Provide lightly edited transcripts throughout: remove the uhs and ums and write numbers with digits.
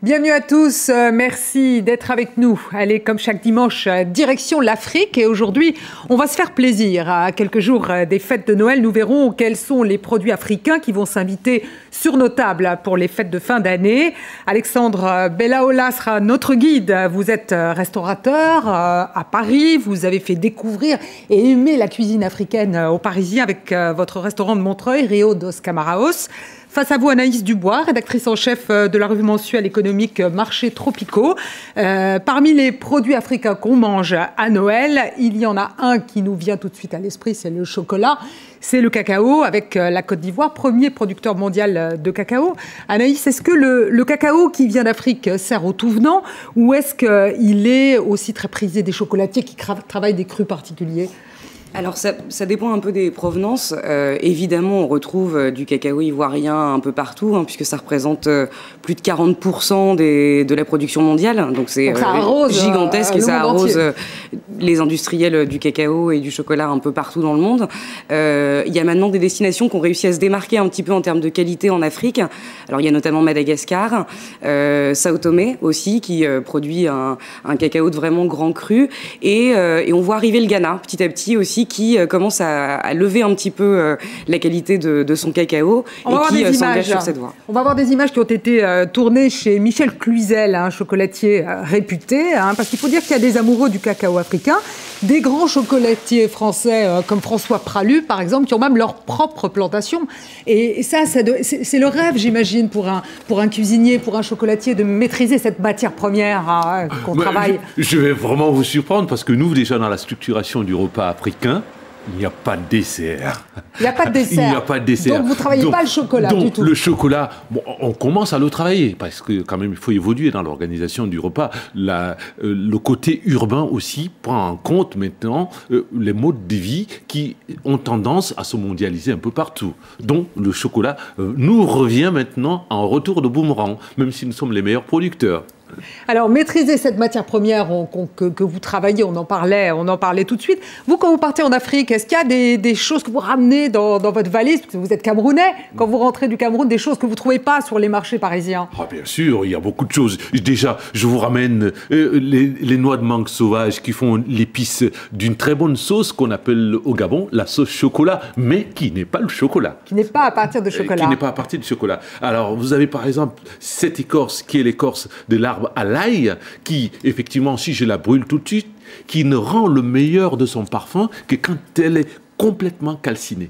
Bienvenue à tous, merci d'être avec nous. Allez, comme chaque dimanche, direction l'Afrique. Et aujourd'hui, on va se faire plaisir. À quelques jours des fêtes de Noël, nous verrons quels sont les produits africains qui vont s'inviter sur nos tables pour les fêtes de fin d'année. Alexandre Bellaola sera notre guide. Vous êtes restaurateur à Paris. Vous avez fait découvrir et aimer la cuisine africaine aux Parisiens avec votre restaurant de Montreuil, Rio dos Camaraos. Face à vous, Anaïs Dubois, rédactrice en chef de la revue mensuelle économique Marchés Tropicaux. Parmi les produits africains qu'on mange à Noël, il y en a un qui nous vient tout de suite à l'esprit, c'est le chocolat. C'est le cacao avec la Côte d'Ivoire, premier producteur mondial de cacao. Anaïs, est-ce que le cacao qui vient d'Afrique sert au tout venant ou est-ce qu'il est aussi très prisé des chocolatiers qui travaillent des crus particuliers ? Alors ça dépend un peu des provenances. Évidemment, on retrouve du cacao ivoirien un peu partout, puisque ça représente plus de 40% de la production mondiale. Donc c'est gigantesque et ça arrose les industriels du cacao et du chocolat un peu partout dans le monde. Il y a maintenant des destinations qui ont réussi à se démarquer un petit peu en termes de qualité en Afrique. Alors il y a notamment Madagascar, Sao Tomé aussi, qui produit un cacao de vraiment grand cru. Et on voit arriver le Ghana petit à petit aussi, qui commence à lever un petit peu la qualité de son cacao et qui s'engage sur cette voie. On va voir des images qui ont été tournées chez Michel Cluzel, un chocolatier réputé, parce qu'il faut dire qu'il y a des amoureux du cacao africain, des grands chocolatiers français comme François Pralu, par exemple, qui ont même leur propre plantation. Et ça c'est le rêve, j'imagine, pour un cuisinier, pour un chocolatier, de maîtriser cette matière première qu'on travaille. Je vais vraiment vous surprendre, parce que nous, déjà dans la structuration du repas africain, il n'y a pas de dessert. Il n'y a pas de dessert. Il n'y a pas de dessert. Donc vous ne travaillez pas le chocolat du tout. Le chocolat, on commence à le travailler, parce que quand même il faut évoluer dans l'organisation du repas. Le côté urbain aussi prend en compte maintenant les modes de vie qui ont tendance à se mondialiser un peu partout. Donc le chocolat nous revient maintenant en retour de boomerang, même si nous sommes les meilleurs producteurs. Alors, maîtriser cette matière première que vous travaillez, on en parlait tout de suite. Vous, quand vous partez en Afrique, est-ce qu'il y a des choses que vous ramenez dans votre valise, parce que vous êtes Camerounais, quand vous rentrez du Cameroun, des choses que vous ne trouvez pas sur les marchés parisiens? Bien sûr, il y a beaucoup de choses. Déjà, je vous ramène les noix de mangue sauvages qui font l'épice d'une très bonne sauce qu'on appelle au Gabon la sauce chocolat, mais qui n'est pas le chocolat. Qui n'est pas à partir de chocolat. Qui n'est pas à partir de chocolat. Alors, vous avez par exemple cette écorce qui est l'écorce de l'arbre à l'ail, qui, effectivement, si je la brûle tout de suite, qui ne rend le meilleur de son parfum que quand elle est complètement calcinée.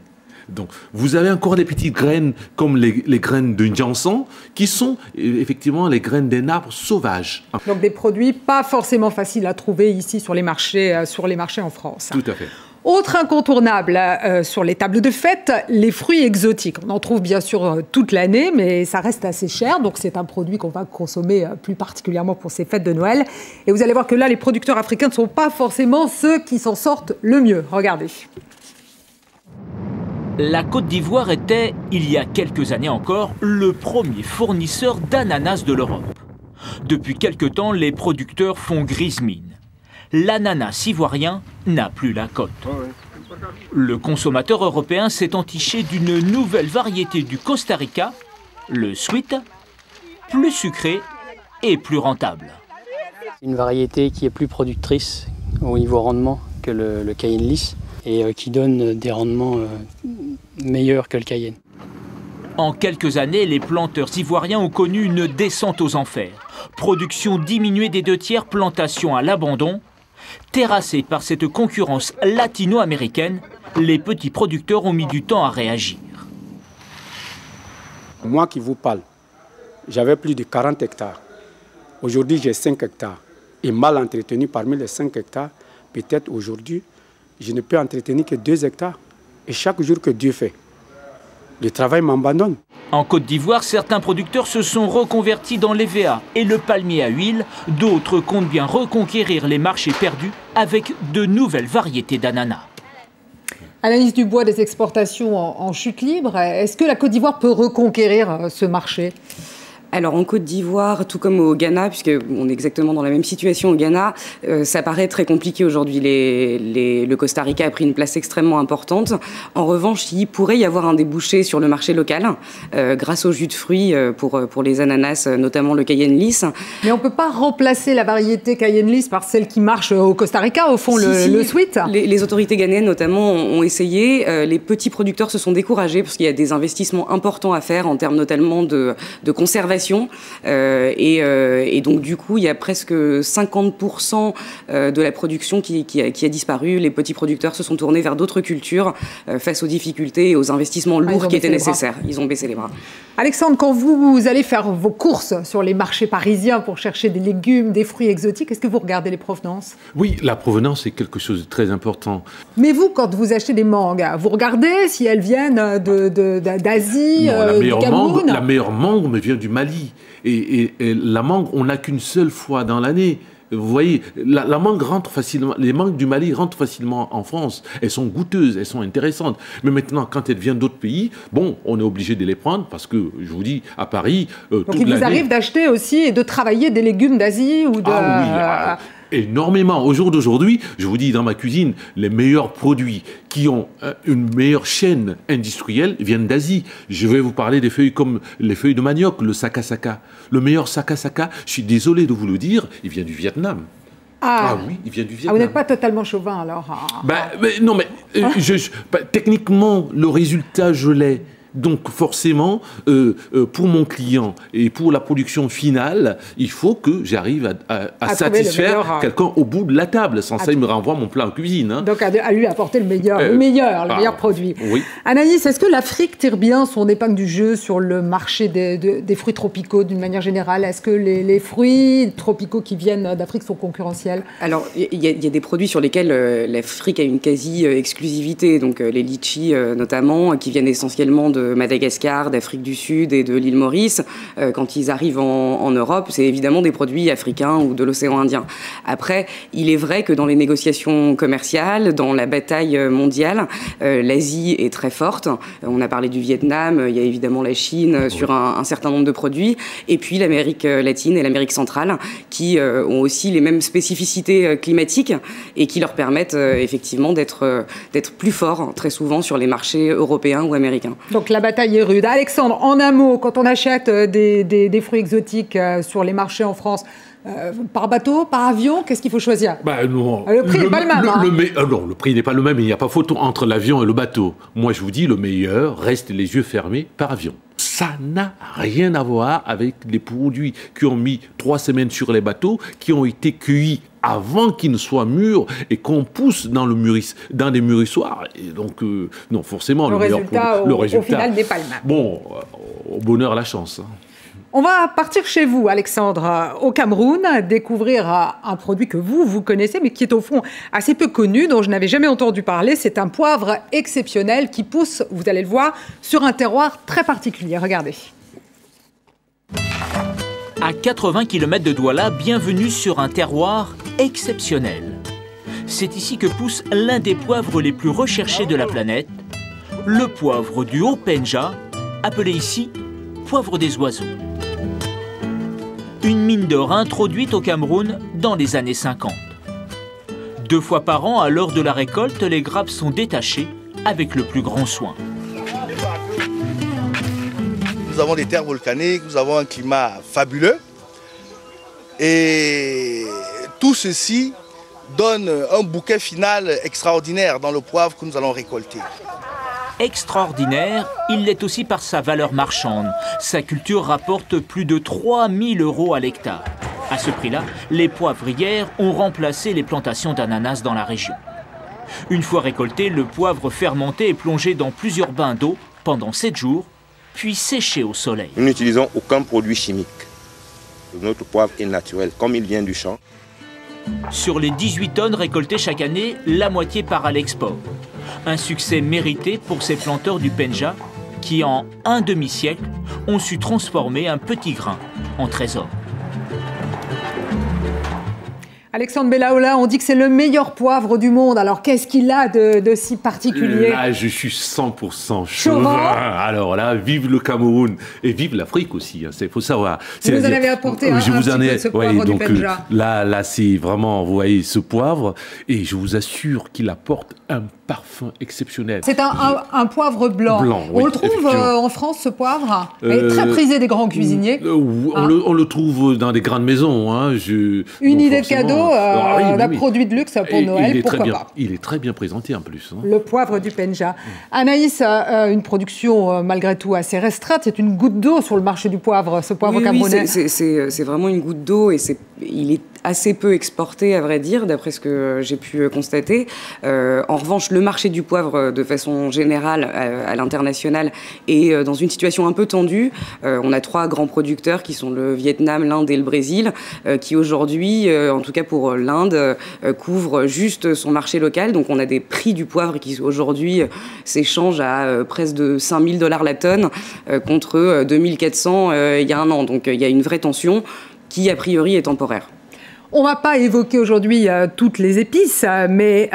Donc, vous avez encore des petites graines comme les graines de Janson, qui sont effectivement les graines d'un arbre sauvage. Donc, des produits pas forcément faciles à trouver ici sur les marchés en France. Tout à fait. Autre incontournable sur les tables de fête, les fruits exotiques. On en trouve bien sûr toute l'année, mais ça reste assez cher. Donc c'est un produit qu'on va consommer plus particulièrement pour ces fêtes de Noël. Et vous allez voir que là, les producteurs africains ne sont pas forcément ceux qui s'en sortent le mieux. Regardez. La Côte d'Ivoire était, il y a quelques années encore, le premier fournisseur d'ananas de l'Europe. Depuis quelque temps, les producteurs font grise mine. L'ananas ivoirien n'a plus la cote. Le consommateur européen s'est entiché d'une nouvelle variété du Costa Rica, le sweet, plus sucré et plus rentable. Une variété qui est plus productrice au niveau rendement que le Cayenne lisse et qui donne des rendements meilleurs que le Cayenne. En quelques années, les planteurs ivoiriens ont connu une descente aux enfers. Production diminuée des 2/3, plantation à l'abandon. Terrassés par cette concurrence latino-américaine, les petits producteurs ont mis du temps à réagir. Moi qui vous parle, j'avais plus de 40 hectares. Aujourd'hui, j'ai 5 hectares. Et mal entretenu parmi les 5 hectares, peut-être aujourd'hui, je ne peux entretenir que 2 hectares. Et chaque jour que Dieu fait, le travail m'abandonne. En Côte d'Ivoire, certains producteurs se sont reconvertis dans l'EVA et le palmier à huile. D'autres comptent bien reconquérir les marchés perdus avec de nouvelles variétés d'ananas. Anaïs Dubois, des exportations en chute libre. Est-ce que la Côte d'Ivoire peut reconquérir ce marché ? Alors en Côte d'Ivoire, tout comme au Ghana, puisqu'on est exactement dans la même situation au Ghana, ça paraît très compliqué aujourd'hui. Le Costa Rica a pris une place extrêmement importante. En revanche, il pourrait y avoir un débouché sur le marché local grâce au jus de fruits pour les ananas, notamment le Cayenne Lisse. Mais on ne peut pas remplacer la variété Cayenne Lisse par celle qui marche au Costa Rica, au fond, le sweet. Les autorités ghanéennes notamment ont essayé. Les petits producteurs se sont découragés parce qu'il y a des investissements importants à faire en termes notamment de conservation. Et donc du coup il y a presque 50% de la production qui a disparu. Les petits producteurs se sont tournés vers d'autres cultures face aux difficultés et aux investissements lourds qui étaient nécessaires. Ils ont baissé les bras. Alexandre, quand vous allez faire vos courses sur les marchés parisiens pour chercher des légumes, des fruits exotiques, est-ce que vous regardez les provenances? Oui, la provenance est quelque chose de très important. Mais vous, quand vous achetez des mangues, vous regardez si elles viennent d'Asie, du Cameroun? La meilleure mangue me vient du Mali. Et la mangue, on n'a qu'une seule fois dans l'année. Vous voyez, la mangue rentre facilement, les mangues du Mali rentrent facilement en France. Elles sont goûteuses, elles sont intéressantes. Mais maintenant, quand elles viennent d'autres pays, bon, on est obligé de les prendre parce que, je vous dis, à Paris, donc il vous arrive d'acheter aussi et de travailler des légumes d'Asie ou de... Ah oui, énormément. Au jour d'aujourd'hui, je vous dis, dans ma cuisine, les meilleurs produits qui ont une meilleure chaîne industrielle viennent d'Asie. Je vais vous parler des feuilles comme les feuilles de manioc, le sakasaka. Le meilleur sakasaka, je suis désolé de vous le dire, il vient du Vietnam. Ah oui, il vient du Vietnam. Vous n'êtes pas totalement chauvin alors? Techniquement, le résultat, je l'ai. Donc forcément, pour mon client et pour la production finale, il faut que j'arrive à satisfaire quelqu'un au bout de la table. Sans ça, il me renvoie mon plat en cuisine. Hein. Donc à lui apporter le meilleur produit. Oui. Anaïs, est-ce que l'Afrique tire bien son épingle du jeu sur le marché des fruits tropicaux d'une manière générale? Est-ce que les fruits tropicaux qui viennent d'Afrique sont concurrentiels? Alors, il y a des produits sur lesquels l'Afrique a une quasi-exclusivité. Donc les litchis notamment, qui viennent essentiellement de Madagascar, d'Afrique du Sud et de l'île Maurice. Quand ils arrivent en Europe, c'est évidemment des produits africains ou de l'océan Indien. Après, il est vrai que dans les négociations commerciales, dans la bataille mondiale, l'Asie est très forte. On a parlé du Vietnam, il y a évidemment la Chine sur un certain nombre de produits, et puis l'Amérique latine et l'Amérique centrale qui ont aussi les mêmes spécificités climatiques et qui leur permettent effectivement d'être plus forts très souvent sur les marchés européens ou américains. Donc la bataille est rude. Alexandre, en un mot, quand on achète des fruits exotiques sur les marchés en France, par bateau, par avion, qu'est-ce qu'il faut choisir? Non. Le prix n'est pas le même. Non, le prix n'est pas le même. Il n'y a pas photo entre l'avion et le bateau. Moi, je vous dis, le meilleur reste les yeux fermés par avion. Ça n'a rien à voir avec les produits qui ont mis 3 semaines sur les bateaux, qui ont été cueillis avant qu'ils ne soient mûrs et qu'on pousse dans des mûrissoirs. Et donc, non, forcément, le résultat au final n'est pas le même. Bon, au bonheur, la chance. On va partir chez vous, Alexandre, au Cameroun, découvrir un produit que vous connaissez, mais qui est au fond assez peu connu, dont je n'avais jamais entendu parler. C'est un poivre exceptionnel qui pousse, vous allez le voir, sur un terroir très particulier. Regardez. À 80 km de Douala, bienvenue sur un terroir exceptionnel. C'est ici que pousse l'un des poivres les plus recherchés de la planète, le poivre du Haut-Penja, appelé ici poivre des oiseaux. Une mine d'or introduite au Cameroun dans les années 50. 2 fois par an, à l'heure de la récolte, les grappes sont détachées avec le plus grand soin. Nous avons des terres volcaniques, nous avons un climat fabuleux. Et tout ceci donne un bouquet final extraordinaire dans le poivre que nous allons récolter. Extraordinaire, il l'est aussi par sa valeur marchande. Sa culture rapporte plus de 3 000 € à l'hectare. À ce prix-là, les poivrières ont remplacé les plantations d'ananas dans la région. Une fois récolté, le poivre fermenté est plongé dans plusieurs bains d'eau pendant 7 jours, puis séché au soleil. Nous n'utilisons aucun produit chimique. Notre poivre est naturel, comme il vient du champ. Sur les 18 tonnes récoltées chaque année, la moitié part à l'export. Un succès mérité pour ces planteurs du Penja qui, en un demi-siècle, ont su transformer un petit grain en trésor. Alexandre Bellaola, on dit que c'est le meilleur poivre du monde. Alors, qu'est-ce qu'il a de si particulier? Là, je suis 100% chauvin. Alors là, vive le Cameroun et vive l'Afrique aussi. Il faut savoir. Vous en avez apporté un petit peu de ce poivre du Penja. Là, c'est vraiment, vous voyez, ce poivre. Et je vous assure qu'il apporte un parfum exceptionnel. C'est un poivre blanc. On le trouve en France, ce poivre. Il est très prisé des grands cuisiniers. On le trouve dans des grandes maisons. Une idée de cadeau. D'un produit de luxe pour Noël, pourquoi pas. Il est très bien présenté en plus. Le poivre du Penja. Anaïs, une production malgré tout assez restreinte, c'est une goutte d'eau sur le marché du poivre, ce poivre camerounais. Oui, c'est vraiment une goutte d'eau et il est assez peu exporté, à vrai dire, d'après ce que j'ai pu constater. En revanche, le marché du poivre, de façon générale, à l'international, est dans une situation un peu tendue. On a 3 grands producteurs qui sont le Vietnam, l'Inde et le Brésil, qui aujourd'hui, en tout cas pour l'Inde, couvrent juste son marché local. Donc on a des prix du poivre qui aujourd'hui s'échangent à presque de $5 000 la tonne, contre 2400 il y a un an. Donc il y a une vraie tension qui, a priori, est temporaire. On ne va pas évoquer aujourd'hui toutes les épices, mais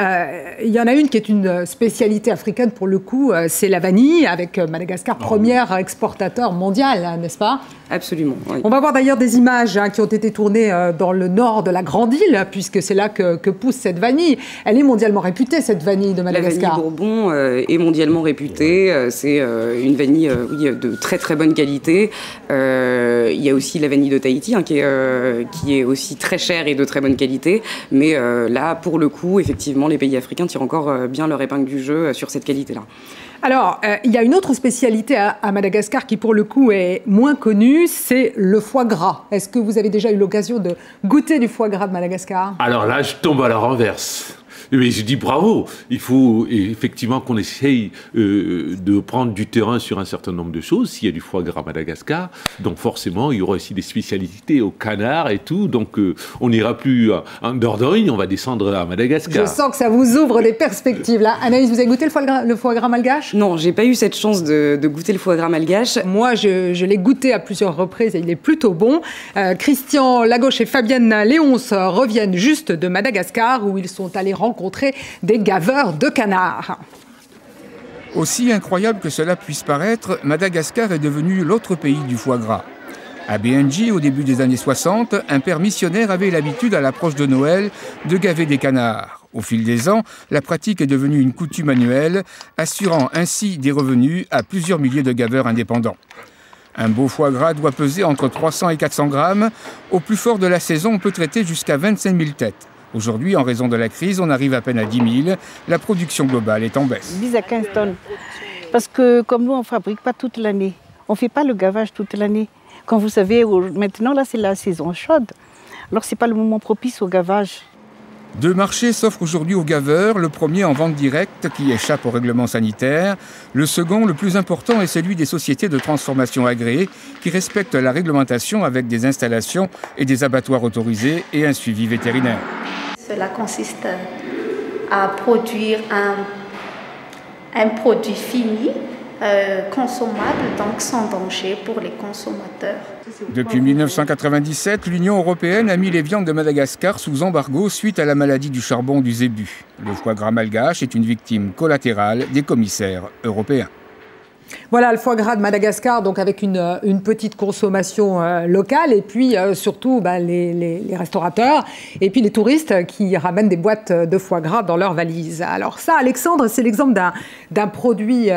il y en a une qui est une spécialité africaine pour le coup, c'est la vanille, avec Madagascar, premier exportateur mondial, n'est-ce pas? Absolument, oui. On va voir d'ailleurs des images qui ont été tournées dans le nord de la Grande Île, puisque c'est là que pousse cette vanille. Elle est mondialement réputée, cette vanille de Madagascar. La vanille Bourbon est mondialement réputée. C'est une vanille de très très bonne qualité. Il y a aussi la vanille de Tahiti qui est aussi très chère et de très bonne qualité. Mais là, pour le coup, effectivement, les pays africains tirent encore bien leur épingle du jeu sur cette qualité-là. Alors, il y a une autre spécialité à Madagascar qui, pour le coup, est moins connue, c'est le foie gras. Est-ce que vous avez déjà eu l'occasion de goûter du foie gras de Madagascar? Alors là, je tombe à la renverse. Mais je dis bravo. Il faut effectivement qu'on essaye de prendre du terrain sur un certain nombre de choses. S'il y a du foie gras à Madagascar, donc forcément, il y aura aussi des spécialités au canard et tout. Donc, on n'ira plus en Dordogne, on va descendre à Madagascar. Je sens que ça vous ouvre des perspectives, là. Anaïs, vous avez goûté le foie gras malgache? Non, j'ai pas eu cette chance de goûter le foie gras malgache. Moi, je l'ai goûté à plusieurs reprises et il est plutôt bon. Christian Lagauche et Fabienne Léonce reviennent juste de Madagascar, où ils sont allés rencontrer des gaveurs de canards. Aussi incroyable que cela puisse paraître, Madagascar est devenu l'autre pays du foie gras. À BNJ, au début des années 60, un père missionnaire avait l'habitude, à l'approche de Noël, de gaver des canards. Au fil des ans, la pratique est devenue une coutume annuelle, assurant ainsi des revenus à plusieurs milliers de gaveurs indépendants. Un beau foie gras doit peser entre 300 et 400 grammes. Au plus fort de la saison, on peut traiter jusqu'à 25 000 têtes. Aujourd'hui, en raison de la crise, on arrive à peine à 10 000. La production globale est en baisse. 10 à 15 tonnes. Parce que comme nous, on ne fabrique pas toute l'année. On ne fait pas le gavage toute l'année. Comme vous savez, maintenant, là, c'est la saison chaude. Alors, ce n'est pas le moment propice au gavage. 2 marchés s'offrent aujourd'hui aux gaveurs. Le premier en vente directe, qui échappe au règlement sanitaire. Le second, le plus important, est celui des sociétés de transformation agréées, qui respectent la réglementation avec des installations et des abattoirs autorisés et un suivi vétérinaire. Cela consiste à produire un produit fini, consommable, donc sans danger pour les consommateurs. Depuis 1997, l'Union européenne a mis les viandes de Madagascar sous embargo suite à la maladie du charbon du zébu. Le foie gras malgache est une victime collatérale des commissaires européens. Voilà le foie gras de Madagascar, donc avec une petite consommation locale, et puis surtout les restaurateurs, et puis les touristes qui ramènent des boîtes de foie gras dans leurs valises. Alors ça, Alexandre, c'est l'exemple d'un produit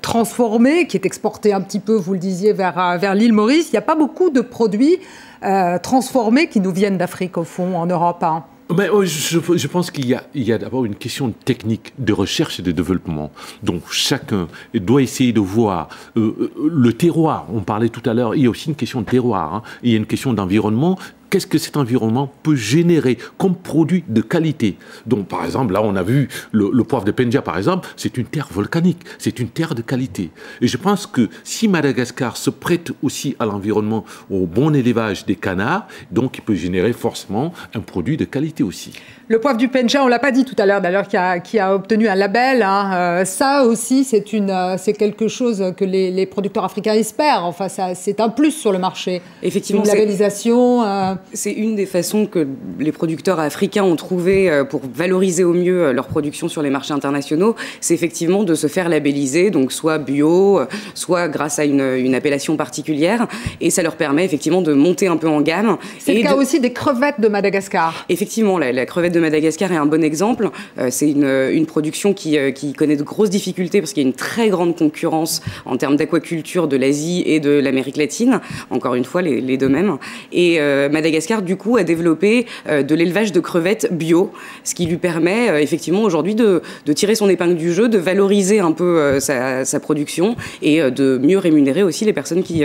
transformé qui est exporté un petit peu, vous le disiez, vers l'île Maurice. Il n'y a pas beaucoup de produits transformés qui nous viennent d'Afrique, au fond, en Europe, hein. Mais je pense qu'il y a d'abord une question technique de recherche et de développement. Donc chacun doit essayer de voir le terroir. On parlait tout à l'heure, il y a aussi une question de terroir, hein. Il y a une question d'environnement. Qu'est-ce que cet environnement peut générer comme produit de qualité? Donc, par exemple, là, on a vu le poivre de Penja, par exemple, c'est une terre volcanique, c'est une terre de qualité. Et je pense que si Madagascar se prête aussi à l'environnement, au bon élevage des canards, donc il peut générer forcément un produit de qualité aussi. Le poivre du Penja, on ne l'a pas dit tout à l'heure, d'ailleurs, qui a obtenu un label, hein. Ça aussi, c'est quelque chose que les producteurs africains espèrent. Enfin, c'est un plus sur le marché. Effectivement, une labellisation. C'est une des façons que les producteurs africains ont trouvé pour valoriser au mieux leur production sur les marchés internationaux, c'est effectivement de se faire labelliser, donc soit bio, soit grâce à une appellation particulière, et ça leur permet effectivement de monter un peu en gamme. C'est le cas aussi des crevettes de Madagascar. Effectivement, la crevette de Madagascar est un bon exemple. C'est une production qui connaît de grosses difficultés parce qu'il y a une très grande concurrence en termes d'aquaculture de l'Asie et de l'Amérique latine, encore une fois les deux mêmes. Et Madagascar, du coup, a développé de l'élevage de crevettes bio, ce qui lui permet effectivement aujourd'hui de tirer son épingle du jeu, de valoriser un peu sa production et de mieux rémunérer aussi les personnes qui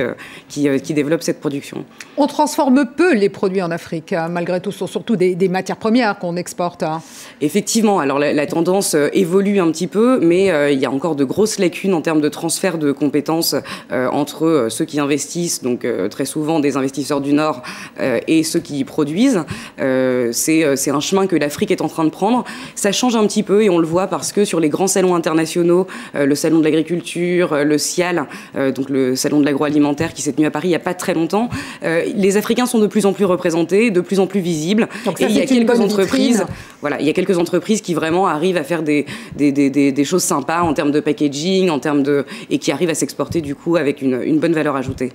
développent cette production. On transforme peu les produits en Afrique, hein, malgré tout, ce sont surtout des matières premières qu'on exporte. Hein. Effectivement, alors la tendance évolue un petit peu, mais il y a encore de grosses lacunes en termes de transfert de compétences entre ceux qui investissent, donc très souvent des investisseurs du Nord, et ceux qui produisent. C'est un chemin que l'Afrique est en train de prendre. Ça change un petit peu et on le voit parce que sur les grands salons internationaux, le salon de l'agriculture, le SIAL, donc le salon de l'agroalimentaire qui s'est tenu à Paris il n'y a pas très longtemps, les Africains sont de plus en plus représentés, de plus en plus visibles. Donc ça, et il y a quelques entreprises qui vraiment arrivent à faire des choses sympas en termes de packaging, et qui arrivent à s'exporter du coup avec une bonne valeur ajoutée.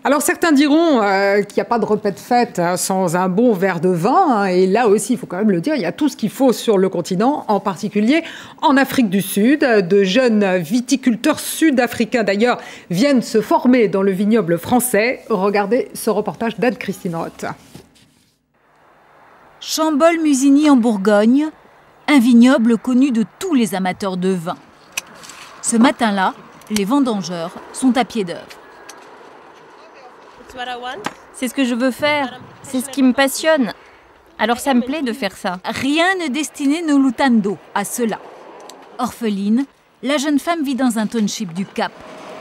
Alors certains diront qu'il n'y a pas de repas de fête sans un bon verre de vin. Hein, et là aussi, il faut quand même le dire, il y a tout ce qu'il faut sur le continent, en particulier en Afrique du Sud. De jeunes viticulteurs sud-africains, d'ailleurs, viennent se former dans le vignoble français. Regardez ce reportage d'Anne-Christine Roth. Chambol-Musigny en Bourgogne, un vignoble connu de tous les amateurs de vin. Ce matin-là, les vendangeurs sont à pied d'œuvre. C'est ce que je veux faire, c'est ce qui me passionne. Alors ça me plaît de faire ça. Rien ne destinait Nolutando à cela. Orpheline, la jeune femme vit dans un township du Cap.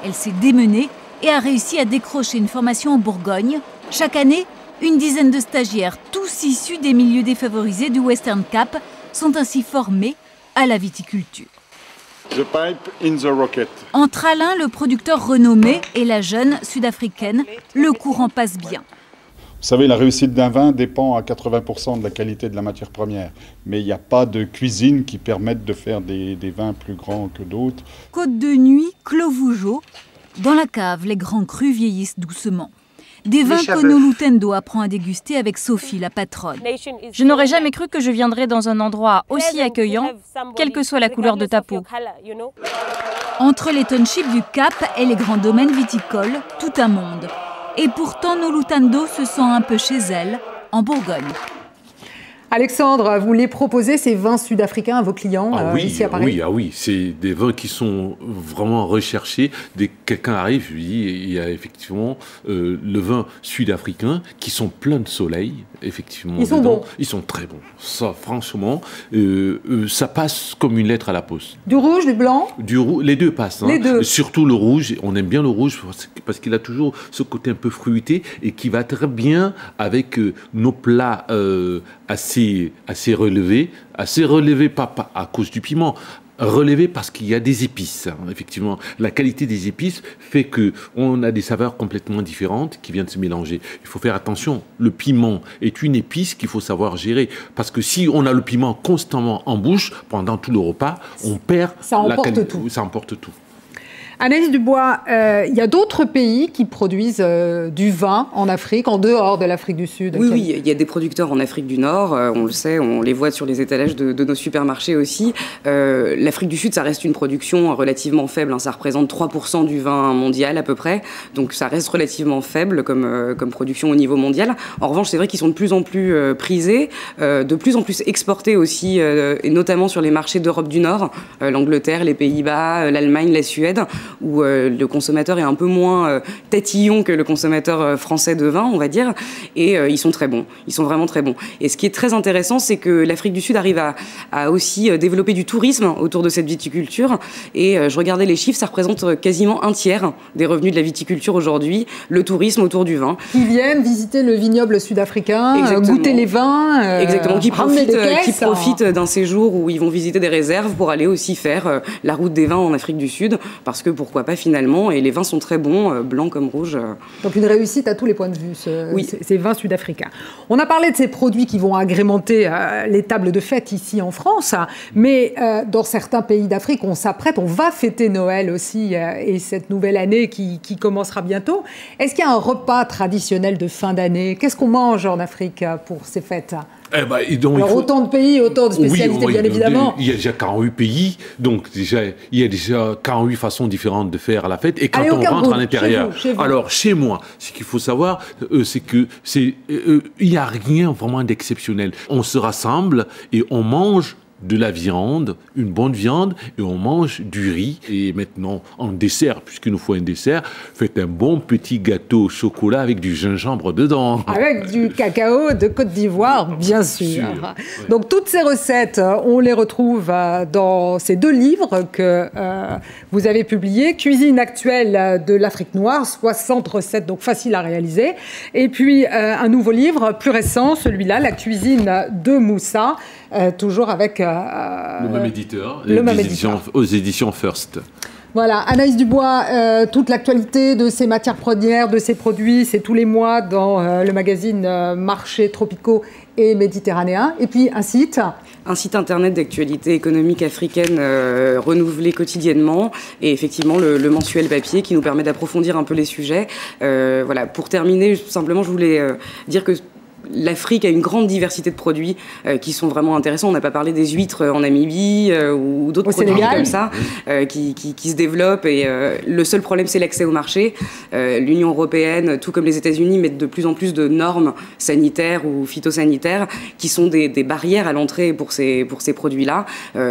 Elle s'est démenée et a réussi à décrocher une formation en Bourgogne. Chaque année, une dizaine de stagiaires, tous issus des milieux défavorisés du Western Cap, sont ainsi formés à la viticulture. The pipe in the rocket. Entre Alain, le producteur renommé, et la jeune sud-africaine, le courant passe bien. Vous savez, la réussite d'un vin dépend à 80% de la qualité de la matière première. Mais il n'y a pas de cuisine qui permette de faire des vins plus grands que d'autres. Côte de Nuit, Clos Vougeot. Dans la cave, les grands crus vieillissent doucement. Des vins que Nolutando apprend à déguster avec Sophie, la patronne. Je n'aurais jamais cru que je viendrais dans un endroit aussi accueillant, quelle que soit la couleur de ta peau. Entre les townships du Cap et les grands domaines viticoles, tout un monde. Et pourtant, Nolutando se sent un peu chez elle, en Bourgogne. Alexandre, vous les proposez, ces vins sud-africains, à vos clients ici à Paris? Oui, c'est des vins qui sont vraiment recherchés. Dès que quelqu'un arrive, je lui dis, il y a effectivement le vin sud-africain qui sont pleins de soleil, effectivement. Ils sont bons. Ils sont très bons. Ça, franchement, ça passe comme une lettre à la poste. Du rouge, du blanc? Les deux passent. Hein. Les deux. Surtout le rouge. On aime bien le rouge parce qu'il a toujours ce côté un peu fruité et qui va très bien avec nos plats assez relevé, pas à cause du piment, relevé parce qu'il y a des épices. Hein. Effectivement, la qualité des épices fait qu'on a des saveurs complètement différentes qui viennent se mélanger. Il faut faire attention, le piment est une épice qu'il faut savoir gérer, parce que si on a le piment constamment en bouche pendant tout le repas, on perd la qualité. Ça emporte tout. Anaïs Dubois, il y a d'autres pays qui produisent du vin en Afrique, en dehors de l'Afrique du Sud? Oui, il y a des producteurs en Afrique du Nord, on le sait, on les voit sur les étalages de nos supermarchés aussi. L'Afrique du Sud, ça reste une production relativement faible, hein, ça représente 3% du vin mondial à peu près, donc ça reste relativement faible comme production au niveau mondial. En revanche, c'est vrai qu'ils sont de plus en plus prisés, de plus en plus exportés aussi, et notamment sur les marchés d'Europe du Nord, l'Angleterre, les Pays-Bas, l'Allemagne, la Suède, où le consommateur est un peu moins tatillon que le consommateur français de vin, on va dire, et ils sont très bons, ils sont vraiment très bons. Et ce qui est très intéressant, c'est que l'Afrique du Sud arrive à aussi développer du tourisme autour de cette viticulture, et je regardais les chiffres, ça représente quasiment un tiers des revenus de la viticulture aujourd'hui, le tourisme autour du vin. Qui viennent visiter le vignoble sud-africain, goûter les vins, exactement, qui profitent d'un séjour où ils vont visiter des réserves pour aller aussi faire la route des vins en Afrique du Sud, parce que pourquoi pas finalement. Et les vins sont très bons, blancs comme rouges. Donc une réussite à tous les points de vue, ces vins sud-africains. On a parlé de ces produits qui vont agrémenter les tables de fête ici en France, mais dans certains pays d'Afrique, on va fêter Noël aussi et cette nouvelle année qui commencera bientôt. Est-ce qu'il y a un repas traditionnel de fin d'année? Qu'est-ce qu'on mange en Afrique pour ces fêtes? Alors, autant de pays, autant de spécialités, bien évidemment. Il y a déjà 48 pays, donc déjà, il y a déjà 48 façons différentes de faire la fête. Et quand on rentre à l'intérieur, alors chez moi, ce qu'il faut savoir, c'est que il n'y a rien vraiment d'exceptionnel. On se rassemble et on mange de la viande, une bonne viande, et on mange du riz. Et maintenant, en dessert, puisqu'il nous faut un dessert, faites un bon petit gâteau au chocolat avec du gingembre dedans. Avec du cacao de Côte d'Ivoire, bien sûr. Ouais. Donc, toutes ces recettes, on les retrouve dans ces 2 livres que vous avez publiés. Cuisine actuelle de l'Afrique noire, 60 recettes, donc faciles à réaliser. Et puis, un nouveau livre, plus récent, celui-là, La cuisine de Moussa, toujours avec le même éditeur, aux éditions First. Voilà, Anaïs Dubois, toute l'actualité de ces matières premières, de ces produits, c'est tous les mois dans le magazine Marchés tropicaux et méditerranéens. Et puis un site internet d'actualité économique africaine renouvelé quotidiennement, et effectivement le mensuel papier qui nous permet d'approfondir un peu les sujets. Voilà, pour terminer, simplement, je voulais dire que l'Afrique a une grande diversité de produits qui sont vraiment intéressants. On n'a pas parlé des huîtres en Namibie ou d'autres produits comme ça qui se développent. Et le seul problème, c'est l'accès au marché. L'Union européenne, tout comme les États-Unis, mettent de plus en plus de normes sanitaires ou phytosanitaires qui sont des barrières à l'entrée pour ces produits-là.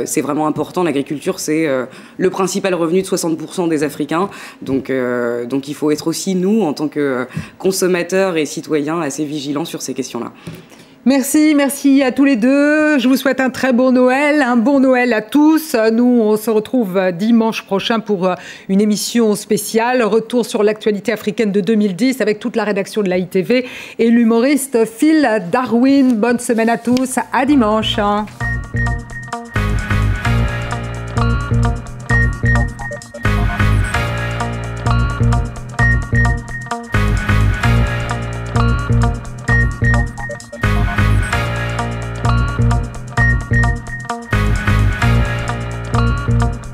C'est vraiment important. L'agriculture, c'est le principal revenu de 60% des Africains. Donc il faut être aussi, nous, en tant que consommateurs et citoyens, assez vigilants sur ces questions-là. Merci à tous les deux. Je vous souhaite un très bon Noël, un bon Noël à tous. Nous, on se retrouve dimanche prochain pour une émission spéciale. Retour sur l'actualité africaine de 2010 avec toute la rédaction de l'AITV et l'humoriste Phil Darwin. Bonne semaine à tous. À dimanche. Thank you.